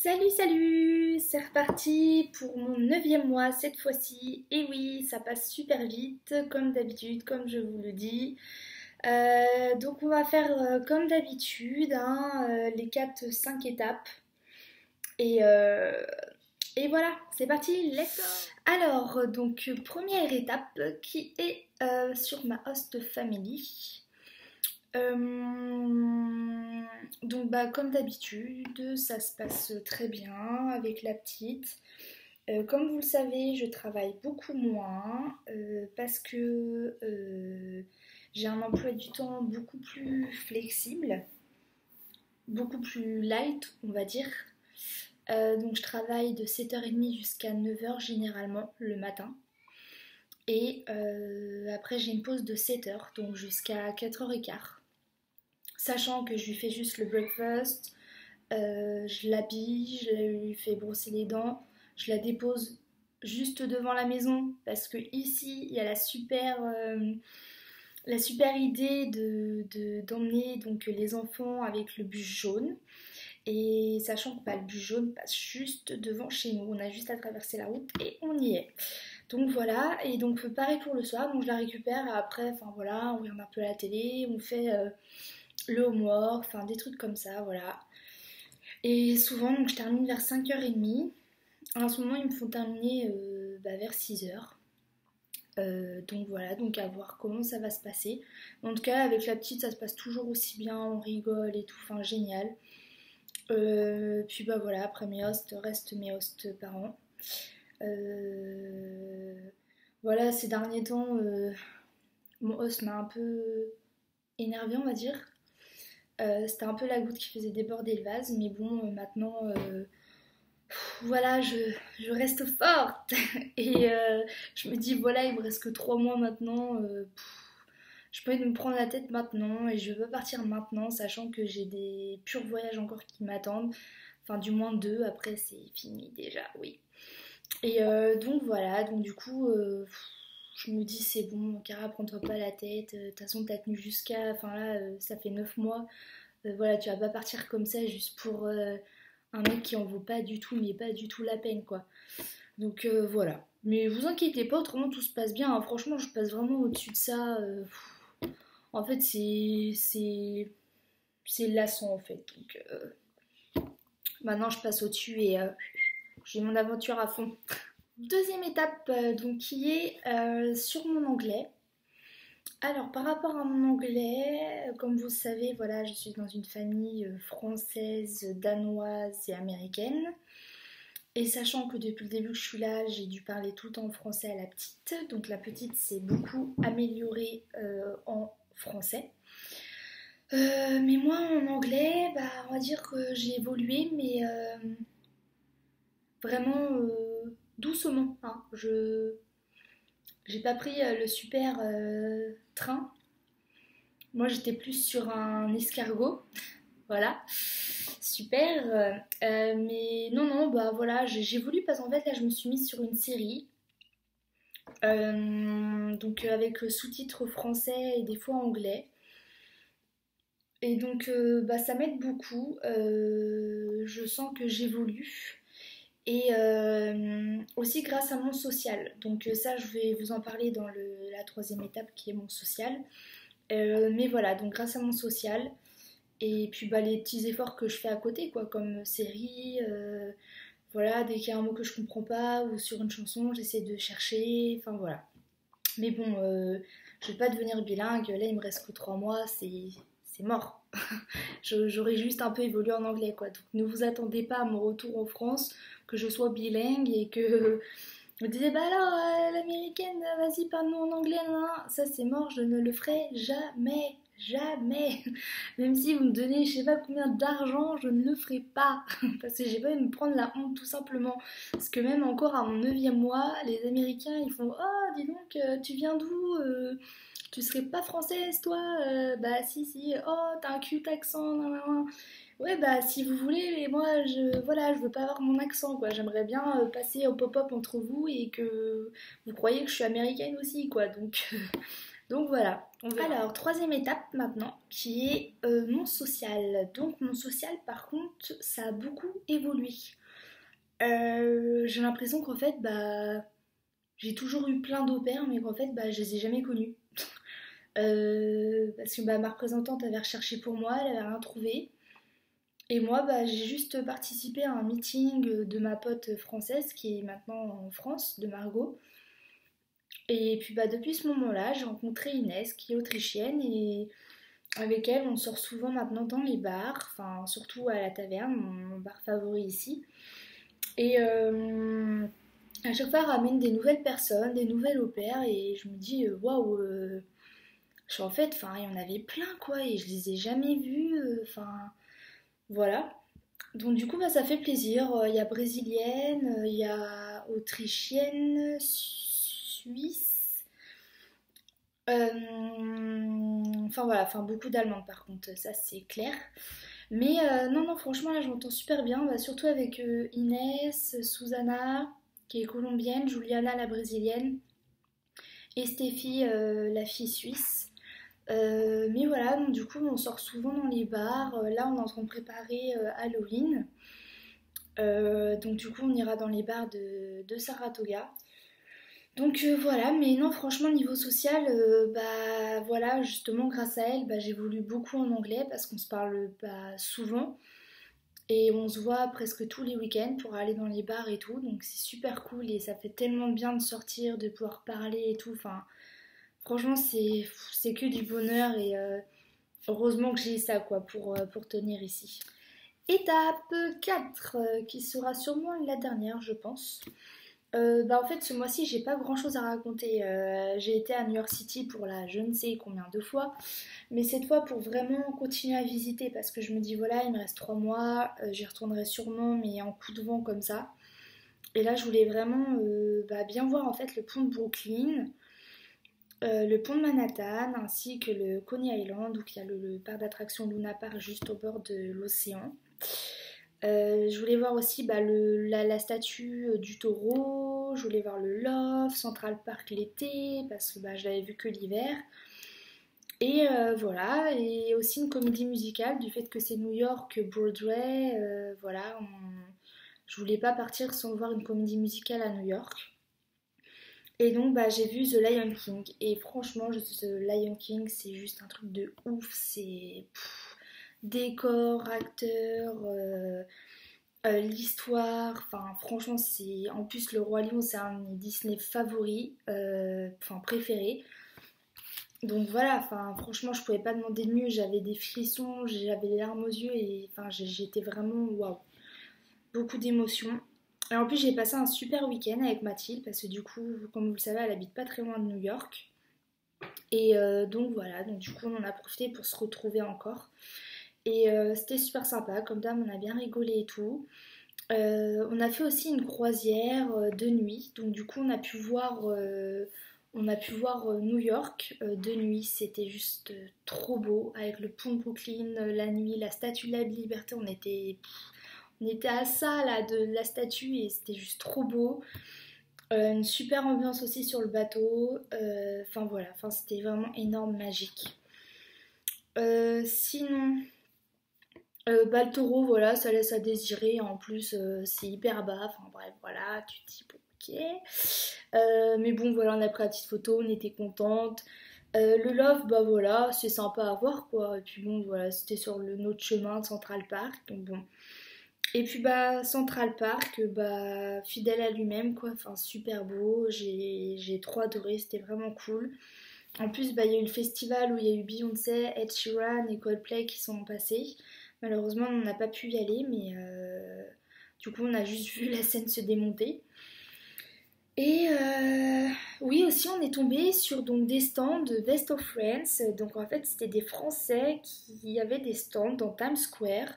Salut, salut! C'est reparti pour mon 9e mois cette fois-ci. Et oui, ça passe super vite, comme d'habitude, comme je vous le dis. Donc on va faire comme d'habitude, hein, les 4-5 étapes. Et, euh, et voilà, c'est parti, let's go! Alors, donc première étape qui est sur ma host family. Donc bah comme d'habitude, ça se passe très bien avec la petite. Comme vous le savez, je travaille beaucoup moins parce que j'ai un emploi du temps beaucoup plus flexible, beaucoup plus light, on va dire. Donc je travaille de 7h30 jusqu'à 9h généralement le matin. Et après j'ai une pause de 7h, donc jusqu'à 4h15. Sachant que je lui fais juste le breakfast, je l'habille, je lui fais brosser les dents, je la dépose juste devant la maison parce que ici il y a la super idée d'emmener donc les enfants avec le bus jaune. Et sachant que bah, le bus jaune passe juste devant chez nous, on a juste à traverser la route et on y est. Donc voilà, et donc pareil pour le soir, donc je la récupère après, enfin voilà, on regarde un peu la télé, on fait le homework, enfin des trucs comme ça, voilà. Et souvent, donc, je termine vers 5h30. En ce moment, ils me font terminer vers 6h. Donc voilà, donc à voir comment ça va se passer. En tout cas, avec la petite, ça se passe toujours aussi bien, on rigole et tout, enfin génial. Puis bah voilà, après mes hosts, restent mes hosts parents. Euh, voilà, ces derniers temps, mon host m'a un peu énervée, on va dire. C'était un peu la goutte qui faisait déborder le vase, mais bon, maintenant, voilà, je reste forte. Et je me dis, voilà, il me reste que 3 mois maintenant. Je peux me prendre la tête maintenant et je veux partir maintenant, sachant que j'ai des purs voyages encore qui m'attendent. Enfin, du moins 2, après c'est fini déjà, oui. Et donc voilà, donc du coup, je me dis, c'est bon, Cara, prends-toi pas la tête. De toute façon, t'as tenu jusqu'à. Enfin là, ça fait 9 mois. Voilà, tu vas pas partir comme ça juste pour un mec qui en vaut pas du tout, mais pas du tout la peine, quoi. Donc voilà. Mais vous inquiétez pas, autrement tout se passe bien, hein. Franchement, je passe vraiment au-dessus de ça. En fait, c'est lassant, en fait. Donc maintenant, je passe au-dessus et j'ai mon aventure à fond. Deuxième étape, donc, qui est sur mon anglais. Alors, par rapport à mon anglais, comme vous le savez, voilà, je suis dans une famille française, danoise et américaine. Et sachant que depuis le début que je suis là, j'ai dû parler tout le temps en français à la petite. Donc la petite s'est beaucoup améliorée en français. Mais moi en anglais, bah, on va dire que j'ai évolué, mais vraiment doucement, hein. J'ai pas pris le super train. Moi j'étais plus sur un escargot. Voilà, super. Mais non, non, bah voilà, j'ai voulu parce qu'en fait là je me suis mise sur une série, donc avec sous-titres français et des fois anglais. Et donc bah, ça m'aide beaucoup, je sens que j'évolue. Et aussi grâce à mon social. Donc ça je vais vous en parler dans la troisième étape qui est mon social. Mais voilà, donc grâce à mon social. Et puis bah, les petits efforts que je fais à côté, quoi, comme série, voilà, dès qu'il y a un mot que je comprends pas ou sur une chanson, j'essaie de chercher, enfin voilà. Mais bon, je vais pas devenir bilingue, là il me reste que 3 mois, c'est mort. J'aurais juste un peu évolué en anglais, quoi. Donc ne vous attendez pas à mon retour en France, que je sois bilingue et que vous disiez, bah alors, l'américaine, vas-y, parle-nous en anglais, non, ça c'est mort, je ne le ferai jamais. Jamais. Même si vous me donnez je sais pas combien d'argent, je ne le ferai pas. Parce que j'ai pas envie de me prendre la honte tout simplement. Parce que même encore à mon 9e mois, les Américains ils font, oh dis donc, tu viens d'où? Tu serais pas française toi? Bah si si, oh t'as un cute accent, nan, nan, nan. Ouais bah si vous voulez, mais moi voilà, je veux pas avoir mon accent quoi. J'aimerais bien passer au pop-up entre vous et que vous croyez que je suis américaine aussi quoi. Donc Donc voilà, on verra. Alors, troisième étape maintenant, qui est mon social. Donc mon social, par contre, ça a beaucoup évolué. J'ai l'impression qu'en fait, bah, j'ai toujours eu plein d'au-pairs, mais qu'en fait, bah, je les ai jamais connus. Parce que bah, ma représentante avait recherché pour moi, elle avait rien trouvé. Et moi, bah, j'ai juste participé à un meeting de ma pote française qui est maintenant en France, de Margot. Et puis bah, depuis ce moment-là, j'ai rencontré Inès qui est autrichienne et avec elle, on sort souvent maintenant dans les bars, enfin surtout à la taverne, mon bar favori ici. Et à chaque fois, elle ramène des nouvelles personnes, des nouvelles au pair et je me dis waouh, en fait, enfin il y en avait plein quoi et je les ai jamais vus, enfin voilà. Donc du coup, bah, ça fait plaisir. Il y a brésilienne, il y a autrichienne, suisse. Enfin voilà, enfin beaucoup d'allemandes par contre, ça c'est clair. Mais non, non, franchement, là je m'entends super bien, bah, surtout avec Inès, Susanna, qui est colombienne, Juliana, la brésilienne, et Stéphie, la fille suisse. Mais voilà, donc du coup, on sort souvent dans les bars. Là, on est en train de préparer Halloween. Donc du coup, on ira dans les bars de Saratoga. Donc voilà, mais non, franchement, niveau social, bah voilà, justement, grâce à elle, bah, j'évolue beaucoup en anglais parce qu'on se parle pas souvent. Et on se voit presque tous les week-ends pour aller dans les bars et tout. Donc c'est super cool et ça fait tellement bien de sortir, de pouvoir parler et tout. Enfin, franchement, c'est que du bonheur et heureusement que j'ai ça quoi pour tenir ici. Étape 4 qui sera sûrement la dernière, je pense. Bah en fait ce mois-ci j'ai pas grand chose à raconter. J'ai été à New York City pour la je ne sais combien de fois, mais cette fois pour vraiment continuer à visiter parce que je me dis voilà il me reste 3 mois, j'y retournerai sûrement mais en coup de vent comme ça. Et là je voulais vraiment bah, bien voir en fait le pont de Brooklyn, le pont de Manhattan ainsi que le Coney Island où il y a le parc d'attractions Luna Park juste au bord de l'océan. Je voulais voir aussi bah, la statue du taureau, je voulais voir le Love, Central Park l'été, parce que bah, je l'avais vu que l'hiver. Et voilà, et aussi une comédie musicale du fait que c'est New York, Broadway, voilà, je voulais pas partir sans voir une comédie musicale à New York. Et donc bah, j'ai vu The Lion King, et franchement, The Lion King, c'est juste un truc de ouf, c'est décor, acteur, l'histoire, enfin franchement c'est... En plus le Roi Lion c'est un de mes Disney favoris, enfin préférés. Donc voilà, enfin franchement je pouvais pas demander de mieux, j'avais des frissons, j'avais les larmes aux yeux et enfin j'étais vraiment waouh, beaucoup d'émotions. Et en plus j'ai passé un super week-end avec Mathilde parce que du coup comme vous le savez elle habite pas très loin de New York. Et donc voilà, donc du coup on en a profité pour se retrouver encore. Et c'était super sympa, comme d'hab on a bien rigolé et tout. On a fait aussi une croisière de nuit, donc du coup on a pu voir New York de nuit, c'était juste trop beau, avec le pont de Brooklyn, la nuit, la statue de la Liberté, on était à ça là de la statue et c'était juste trop beau. Une super ambiance aussi sur le bateau, enfin voilà, enfin, c'était vraiment énorme, magique. Sinon, bah, le taureau, voilà, ça laisse à désirer. En plus, c'est hyper bas. Enfin bref, voilà, tu te dis bon, ok. Mais bon, voilà, on a pris la petite photo, on était contente. Le Love, bah voilà, c'est sympa à voir quoi. Et puis bon, voilà, c'était sur notre chemin de Central Park, donc bon. Et puis bah, Central Park, bah, fidèle à lui-même quoi. Enfin, super beau. J'ai trop adoré, c'était vraiment cool. En plus, bah, il y a eu le festival où il y a eu Beyoncé, Ed Sheeran et Coldplay qui sont passés. Malheureusement, on n'a pas pu y aller, mais du coup, on a juste vu la scène se démonter. Et oui, aussi, on est tombé sur donc, des stands de Best of Friends. Donc, en fait, c'était des Français qui avaient des stands dans Times Square.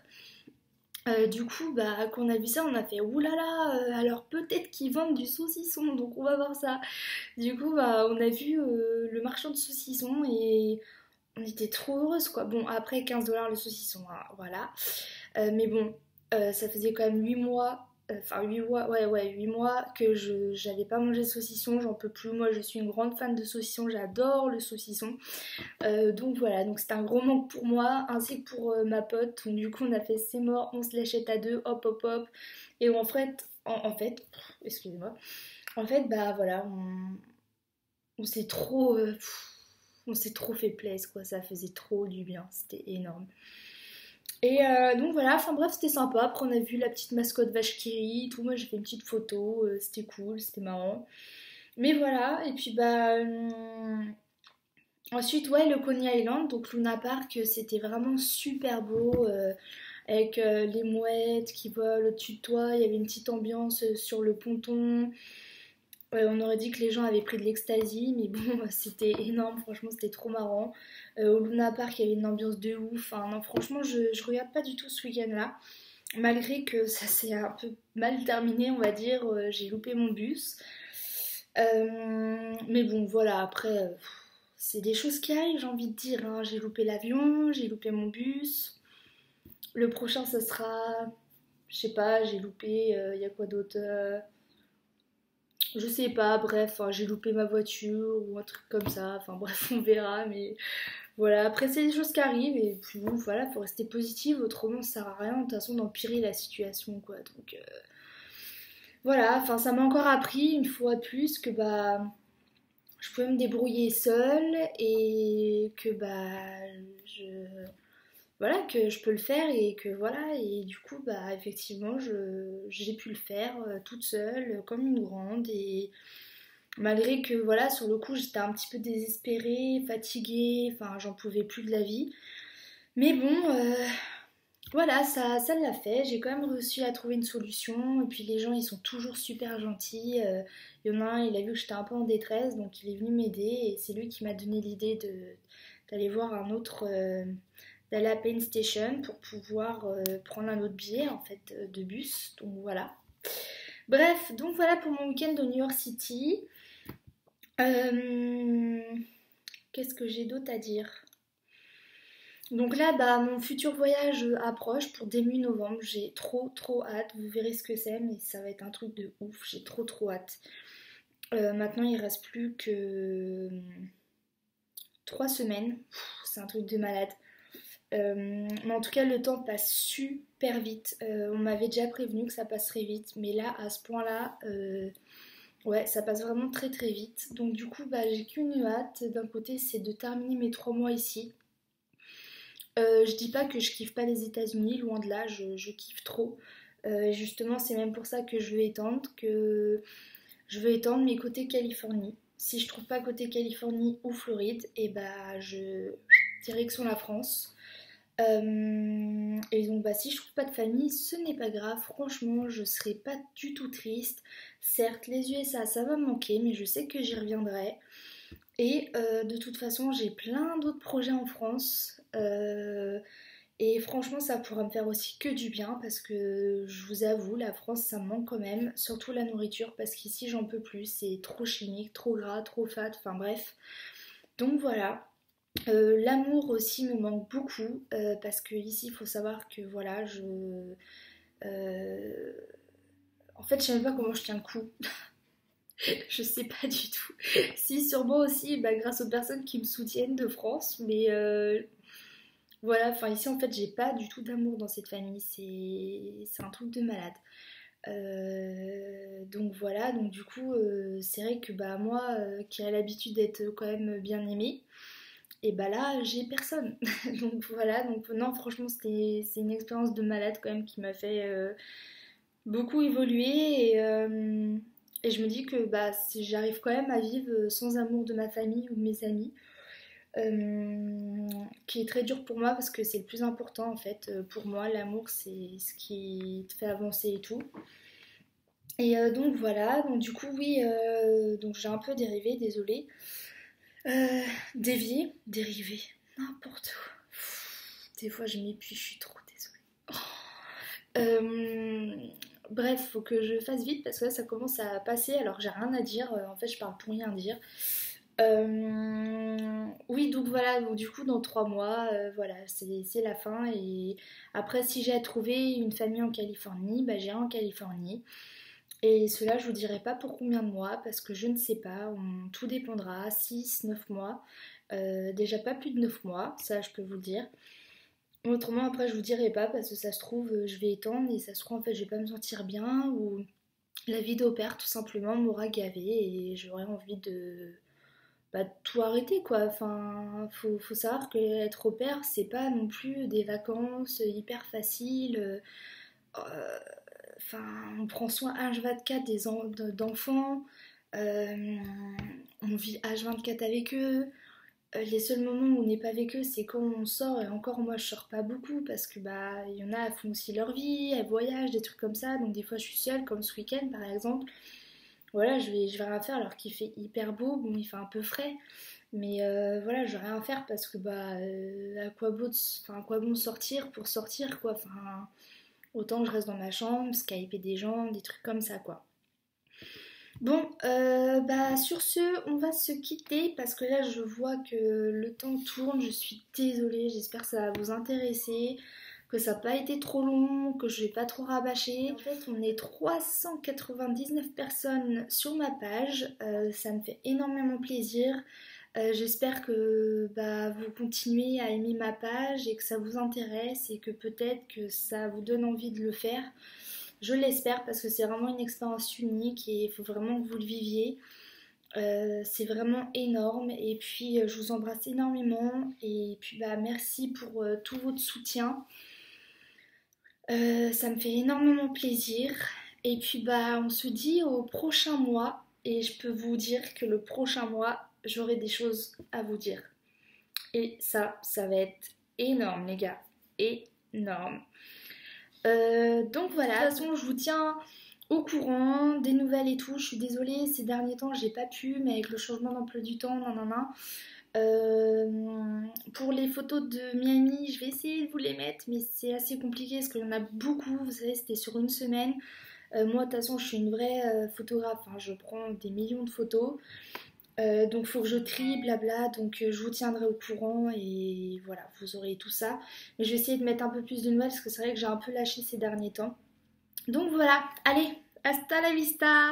Du coup, bah, quand on a vu ça, on a fait oulala, alors peut-être qu'ils vendent du saucisson, donc on va voir ça. Du coup, bah, on a vu le marchand de saucissons et on était trop heureuses quoi. Bon, après 15 $ le saucisson, hein, voilà. Mais bon, ça faisait quand même 8 mois enfin 8 mois, ouais, 8 mois que j'avais pas mangé de saucisson, j'en peux plus. Moi je suis une grande fan de saucisson, j'adore le saucisson. Donc voilà, donc c'était un gros manque pour moi ainsi que pour ma pote. Donc du coup on a fait c'est mort, on se l'achète à deux, hop hop hop. Et en fait, excusez-moi, en fait bah voilà, on s'est trop, on s'est trop fait plaisir quoi, ça faisait trop du bien, c'était énorme. Et donc voilà, enfin bref, c'était sympa. Après, on a vu la petite mascotte vache qui rit, tout. Moi, j'ai fait une petite photo, c'était cool, c'était marrant. Mais voilà, et puis bah. Ensuite, ouais, le Coney Island, donc Luna Park, c'était vraiment super beau, avec les mouettes qui volent au-dessus de toi. Il y avait une petite ambiance sur le ponton. On aurait dit que les gens avaient pris de l'ecstasy, mais bon, c'était énorme, franchement, c'était trop marrant. Au Luna Park, il y avait une ambiance de ouf. Enfin, non, franchement, je regarde pas du tout ce week-end-là. Malgré que ça s'est un peu mal terminé, on va dire, j'ai loupé mon bus. Mais bon, voilà, après, c'est des choses qui arrivent, j'ai envie de dire, hein. J'ai loupé l'avion, j'ai loupé mon bus. Le prochain, ça sera, je sais pas, j'ai loupé, il y a quoi d'autre je sais pas, bref, hein, j'ai loupé ma voiture ou un truc comme ça, enfin bref, on verra, mais voilà, après c'est des choses qui arrivent et puis bon, voilà, faut rester positive, autrement ça sert à rien de toute façon d'empirer la situation quoi, donc voilà, enfin ça m'a encore appris une fois de plus que bah je pouvais me débrouiller seule et que bah je voilà que je peux le faire et que voilà et du coup bah effectivement j'ai pu le faire toute seule comme une grande et malgré que voilà sur le coup j'étais un petit peu désespérée, fatiguée, enfin j'en pouvais plus de la vie. Mais bon voilà ça l'a fait, j'ai quand même réussi à trouver une solution et puis les gens ils sont toujours super gentils. Il y en a un il a vu que j'étais un peu en détresse donc il est venu m'aider et c'est lui qui m'a donné l'idée d'aller voir un autre d'aller à Penn Station pour pouvoir prendre un autre billet en fait de bus. Donc voilà. Bref, donc voilà pour mon week-end au New York City. Euh, Qu'est-ce que j'ai d'autre à dire? Donc là, bah, mon futur voyage approche pour début novembre. J'ai trop hâte. Vous verrez ce que c'est, mais ça va être un truc de ouf. J'ai trop hâte. Maintenant, il reste plus que 3 semaines. C'est un truc de malade. Mais en tout cas, le temps passe super vite. On m'avait déjà prévenu que ça passerait vite, mais là, à ce point-là, ouais, ça passe vraiment très vite. Donc du coup, bah, j'ai qu'une hâte. D'un côté, c'est de terminer mes 3 mois ici. Je dis pas que je kiffe pas les États-Unis, loin de là, je kiffe trop. Justement, c'est même pour ça que je veux étendre mes côtés Californie. Si je trouve pas côté Californie ou Floride, et bah je direction la France. Et donc bah si je trouve pas de famille, ce n'est pas grave, franchement je serai pas du tout triste. Certes les USA ça va me manquer mais je sais que j'y reviendrai. Et de toute façon j'ai plein d'autres projets en France. Et franchement ça pourra me faire aussi que du bien parce que je vous avoue la France ça me manque quand même. Surtout la nourriture parce qu'ici j'en peux plus, c'est trop chimique, trop gras, trop fat, enfin bref. Donc voilà. L'amour aussi me manque beaucoup parce que ici il faut savoir que voilà euh, en fait je sais même pas comment je tiens le coup. Je sais pas du tout. Si sûrement aussi bah, grâce aux personnes qui me soutiennent de France mais voilà enfin ici en fait j'ai pas du tout d'amour dans cette famille, c'est un truc de malade. Donc voilà, donc du coup c'est vrai que bah moi qui ai l'habitude d'être quand même bien aimée et bah là j'ai personne. Donc voilà, donc non franchement c'est une expérience de malade quand même qui m'a fait beaucoup évoluer et je me dis que bah si j'arrive quand même à vivre sans amour de ma famille ou de mes amis, qui est très dur pour moi parce que c'est le plus important en fait. Pour moi l'amour c'est ce qui te fait avancer et tout. Et donc voilà, donc du coup oui, donc j'ai un peu dérivé, désolée. Dévié, dérivé, n'importe où. Des fois je m'épuise, je suis trop désolée. Bref, faut que je fasse vite parce que là ça commence à passer alors j'ai rien à dire. En fait je parle pour rien dire. Oui, donc voilà, donc du coup dans 3 mois, voilà, c'est la fin. Et après, si j'ai à trouver une famille en Californie, bah, j'irai en Californie. Et cela, je vous dirai pas pour combien de mois, parce que je ne sais pas, tout dépendra, 6 9 mois. Déjà pas plus de 9 mois, ça je peux vous le dire. Autrement, après, je vous dirai pas, parce que ça se trouve, je vais étendre, et ça se trouve, en fait, je vais pas me sentir bien, ou la vie d'au père, tout simplement, m'aura gavé, et j'aurai envie de tout arrêter quoi. Enfin, faut savoir que être au pair, c'est pas non plus des vacances hyper faciles. Euh, Enfin, on prend soin H24 d'enfants, euh, on vit H24 avec eux. Les seuls moments où on n'est pas avec eux, c'est quand on sort. Et encore, moi, je sors pas beaucoup parce que bah, il y en a, elles font aussi leur vie, elles voyagent, des trucs comme ça. Donc des fois, je suis seule, comme ce week-end par exemple. Voilà, je vais rien faire alors qu'il fait hyper beau. Bon, il fait un peu frais. Mais voilà, je vais rien faire parce que bah à quoi bon sortir pour sortir quoi. Enfin, autant je reste dans ma chambre, skyper des gens, des trucs comme ça quoi. Bon, bah sur ce, on va se quitter parce que là je vois que le temps tourne. Je suis désolée, j'espère que ça va vous intéresser, que ça n'a pas été trop long, que je vais pas trop rabâcher. En fait, on est 399 personnes sur ma page, ça me fait énormément plaisir. J'espère que bah, vous continuez à aimer ma page et que ça vous intéresse et que peut-être que ça vous donne envie de le faire. Je l'espère parce que c'est vraiment une expérience unique et il faut vraiment que vous le viviez. C'est vraiment énorme et puis je vous embrasse énormément et puis bah merci pour tout votre soutien. Ça me fait énormément plaisir et puis bah on se dit au prochain mois et je peux vous dire que le prochain mois j'aurai des choses à vous dire. Et ça va être énorme les gars, énorme. Donc voilà, de toute façon je vous tiens au courant des nouvelles et tout. Je suis désolée, ces derniers temps j'ai pas pu, mais avec le changement d'emploi du temps, nanana. Pour les photos de Miami, je vais essayer de vous les mettre, mais c'est assez compliqué parce qu'il y en a beaucoup. Vous savez, c'était sur une semaine. Moi, de toute façon, je suis une vraie photographe. Hein, je prends des millions de photos. Donc, il faut que je trie, blabla. Donc, je vous tiendrai au courant et voilà, vous aurez tout ça. Mais je vais essayer de mettre un peu plus de nouvelles parce que c'est vrai que j'ai un peu lâché ces derniers temps. Donc, voilà. Allez, hasta la vista!